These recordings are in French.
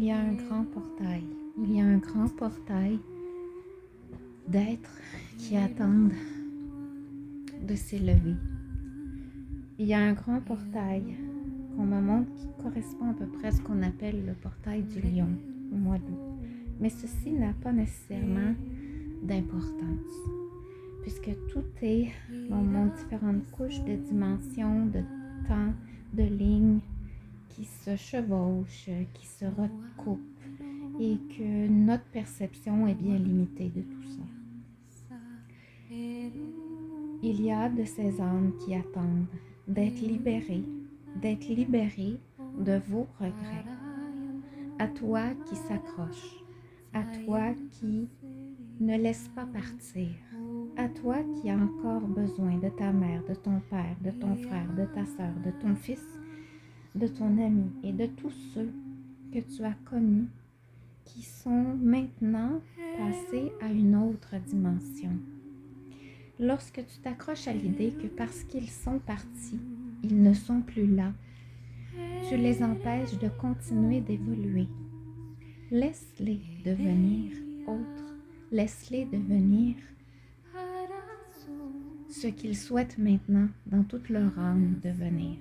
il y a un grand portail. Il y a un grand portail d'êtres qui attendent de s'élever. Il y a un grand portail qu'on me montre qui correspond à peu près à ce qu'on appelle le portail du lion au mois d'août. Mais ceci n'a pas nécessairement d'importance, puisque tout est, on montre différentes couches de dimensions, de temps, de lignes qui se chevauchent, qui se recoupent, et que notre perception est bien limitée de tout ça. Il y a de ces âmes qui attendent d'être libérées de vos regrets. À toi qui s'accroche, à toi qui ne laisse pas partir, à toi qui as encore besoin de ta mère, de ton père, de ton frère, de ta sœur, de ton fils, de ton ami et de tous ceux que tu as connus qui sont maintenant passés à une autre dimension. Lorsque tu t'accroches à l'idée que parce qu'ils sont partis, ils ne sont plus là, tu les empêches de continuer d'évoluer. Laisse-les devenir autres, laisse-les devenir ce qu'ils souhaitent maintenant dans toute leur âme devenir.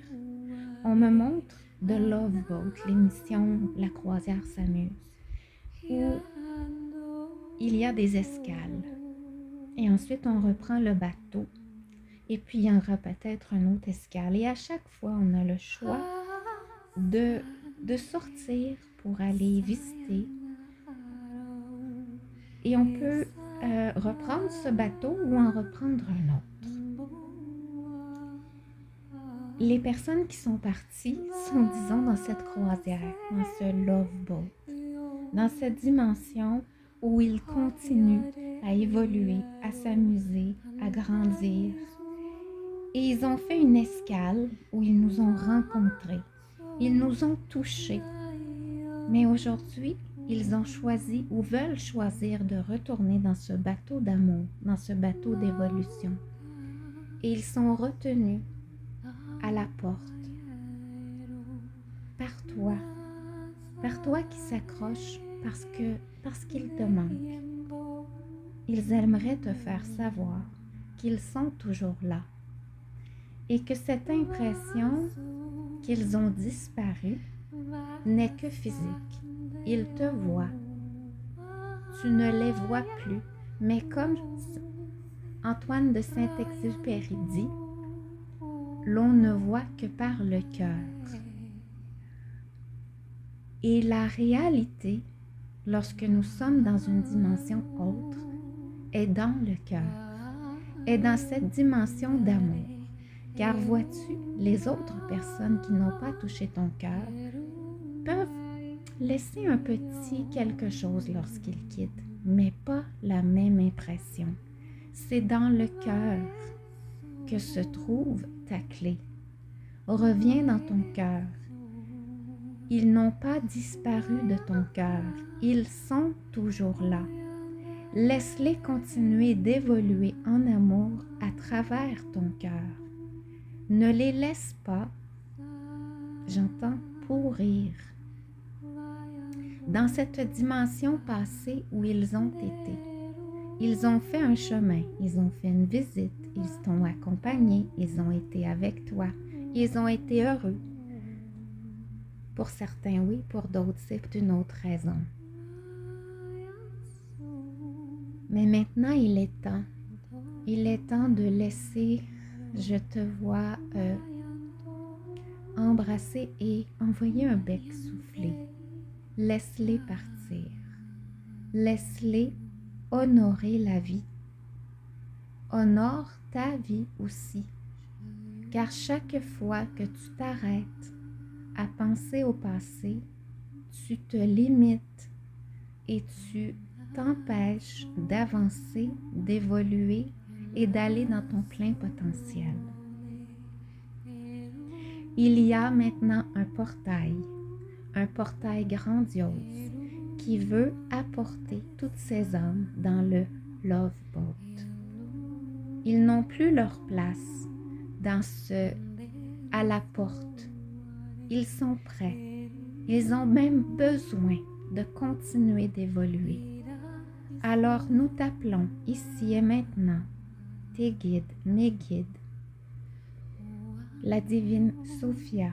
On me montre The Love Boat, l'émission La croisière s'amuse, où il y a des escales. Et ensuite, on reprend le bateau. Et puis, il y aura peut-être une autre escale. Et à chaque fois, on a le choix de sortir pour aller visiter. Et on peut reprendre ce bateau ou en reprendre un autre. Les personnes qui sont parties sont, disons, dans cette croisière, dans ce love boat, dans cette dimension où ils continuent à évoluer, à s'amuser, à grandir. Et ils ont fait une escale où ils nous ont rencontrés. Ils nous ont touchés. Mais aujourd'hui, ils ont choisi ou veulent choisir de retourner dans ce bateau d'amour, dans ce bateau d'évolution. Et ils sont retenus à la porte par toi qui s'accroche parce qu'ils te manquent. Ils aimeraient te faire savoir qu'ils sont toujours là et que cette impression qu'ils ont disparu n'est que physique. Ils te voient. Tu ne les vois plus, mais comme Antoine de Saint-Exupéry dit, l'on ne voit que par le cœur. Et la réalité, lorsque nous sommes dans une dimension autre, est dans le cœur, est dans cette dimension d'amour. Car vois-tu, les autres personnes qui n'ont pas touché ton cœur peuvent laisser un petit quelque chose lorsqu'ils quittent, mais pas la même impression. C'est dans le cœur que se trouve ta clé. Reviens dans ton cœur. Ils n'ont pas disparu de ton cœur. Ils sont toujours là. Laisse-les continuer d'évoluer en amour à travers ton cœur. Ne les laisse pas, j'entends, pourrir dans cette dimension passée où ils ont été. Ils ont fait un chemin, ils ont fait une visite, ils t'ont accompagné, ils ont été avec toi, ils ont été heureux. Pour certains, oui, pour d'autres, c'est une autre raison. Mais maintenant, il est temps de laisser, je te vois embrasser et envoyer un bec soufflé. Laisse-les partir. Laisse-les honorer la vie. Honore ta vie aussi. Car chaque fois que tu t'arrêtes à penser au passé, tu te limites et tu t'empêches d'avancer, d'évoluer et d'aller dans ton plein potentiel. Il y a maintenant un portail grandiose qui veut apporter toutes ces âmes dans le Love Boat. Ils n'ont plus leur place à la porte. Ils sont prêts. Ils ont même besoin de continuer d'évoluer. Alors nous t'appelons ici et maintenant, tes guides, mes guides, la divine Sophia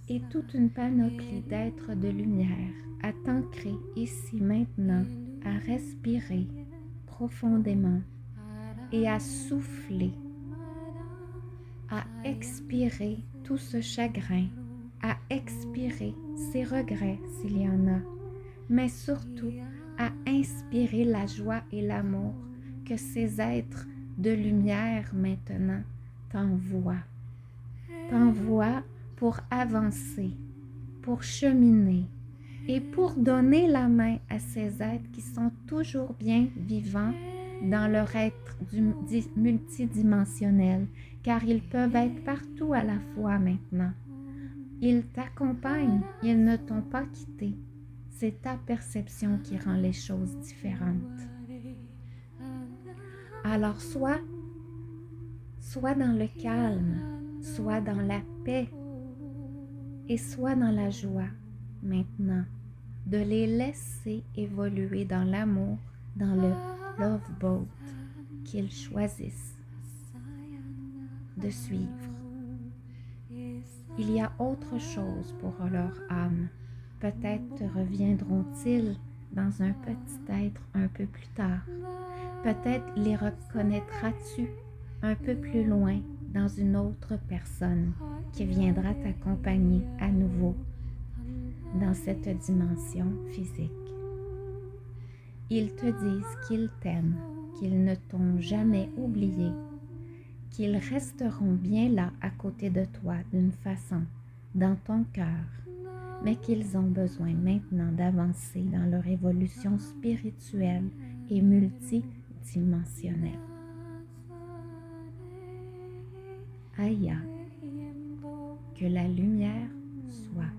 et toute une panoplie d'êtres de lumière à t'ancrer ici maintenant, à respirer profondément et à souffler, à expirer tout ce chagrin, à expirer ses regrets s'il y en a, mais surtout à inspirer la joie et l'amour que ces êtres de lumière maintenant t'envoient pour avancer, pour cheminer et pour donner la main à ces êtres qui sont toujours bien vivants dans leur être multidimensionnel, car ils peuvent être partout à la fois maintenant. Ils t'accompagnent, ils ne t'ont pas quitté. C'est ta perception qui rend les choses différentes. Alors sois dans le calme, sois dans la paix et sois dans la joie maintenant de les laisser évoluer dans l'amour, dans le love boat qu'ils choisissent de suivre. Il y a autre chose pour leur âme. Peut-être reviendront-ils dans un petit être un peu plus tard. Peut-être les reconnaîtras-tu un peu plus loin dans une autre personne qui viendra t'accompagner à nouveau dans cette dimension physique. Ils te disent qu'ils t'aiment, qu'ils ne t'ont jamais oublié, qu'ils resteront bien là à côté de toi d'une façon, dans ton cœur, mais qu'ils ont besoin maintenant d'avancer dans leur évolution spirituelle et multidimensionnelle. Aya, que la lumière soit